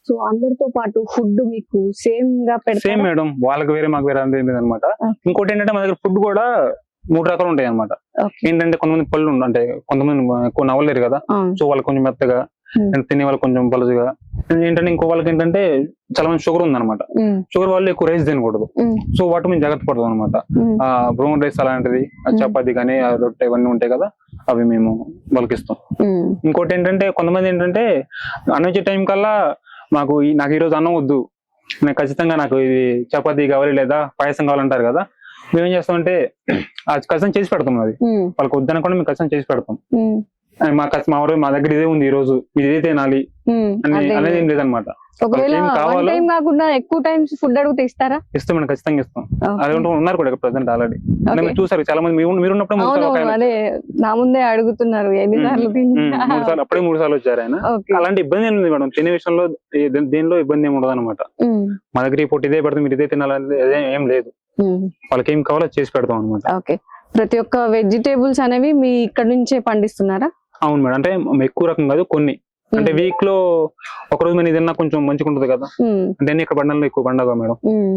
So అందరితో పాటు food మీకు సేమ్ గా సేమ్ పెడతారా? మేడం, వాళ్ళకి వేరే మాకు వేరే అనేది అనమాట. Okay. ఇంకోటి ఏంటంటే మా దగ్గర ఫుడ్ కూడా 3 రకాలు ఉంటాయి అనమాట. Okay. ఏంటంటే కొంతమంది పళ్ళు అంటే కొంతమంది ఎక్కువ నవ్వలేరు కదా, అవును. సో వాళ్ళకి కొంచెం మెత్తగా, Hmm. తినే వాళ్ళకి కొంచెం పలుచుగా. ఏంటంటే ఇంకో వాళ్ళకి ఏంటంటే చాలా మంది షుగర్ ఉందన్నమాట. ఉమ్, షుగర్ వాళ్ళు ఎక్కువ రైస్ తినకూడదు, ఉమ్, సో వాటి మేము జాగ్రత్త పడతాం అనమాట. ఉమ్, బ్రౌన్ రైస్ అలాంటిది, చపాతి కానీ రొట్టె ఇవన్నీ ఉంటాయి కదా, అవి మేము వాళ్ళకి ఇస్తాం. ఉమ్, ఇంకోటి ఏంటంటే కొంతమంది ఏంటంటే అన్నం వచ్చే టైం కల్లా నాకు ఈ రోజు అన్నం వద్దు, నాకు ఖచ్చితంగా నాకు ఇది చపాతీ కావాలి లేదా పాయసం కావాలంటారు కదా, మేమేం చేస్తామంటే అది ఖచ్చితంగా చేసి పెడతాం. అది ఉమ్, వాళ్ళకి వద్దనకుండా మేము ఖచ్చితంగా చేసి పెడతాం. ఉమ్, మా దగ్గర ఇదే ఉంది ఈ రోజు, మీరు ఇదే తినాలి ఉమ్. అదే. అనేది ఏం లేదనమాట. ఒకవేళ ఏం వన్ కావాలో టైం కాకుండా ఎక్కువ టైమ్స్ ఫుడ్ అడిగితే ఇస్తారా? ఇస్తాం మేడం, ఖచ్చితంగా ఇస్తాం. Okay. అది ఉన్నారు కూడా ప్రజెంట్ ఆల్రెడీ. Okay. మీరు చూసారు చాలా మంది, మీరు ఉన్నప్పుడు 3 సార్లు ఒక అవును, ఆయన అదే నా ముందే అడుగుతున్నారు ఎన్నిసార్లు తిన్నా. 3 సార్లు అప్పుడే 3 సార్లు వచ్చారు ఆయన. Okay. అలాంటి ఇబ్బంది ఏం లేదు మేడం, తినే విషయంలో దేనిలో ఇబ్బంది ఏమి ఉండదు అనమాట. ఉమ్, మా దగ్గర ఈ పొట్టి ఇదే పెడితే మీరు ఇదే తినాలని ఏం లేదు, ఉమ్. వాళ్ళకి ఏం కావాలో చేసి పెడతాం అనమాట. ఓకే. ప్రతి ఒక్క వెజిటేబుల్స్ అనేవి మీ ఇక్కడ నుంచే పండిస్తున్నారా? అవును మేడం, అంటే ఎక్కువ రకం కాదు, కొన్ని అంటే వీక్ లో ఒక రోజు మనం తిన్నా కొంచెం మంచిగా ఉంటుంది కదా, ఉమ్, అంటే ఇక్కడ పండాలి ఎక్కువ పండగ మేడం. ఉమ్.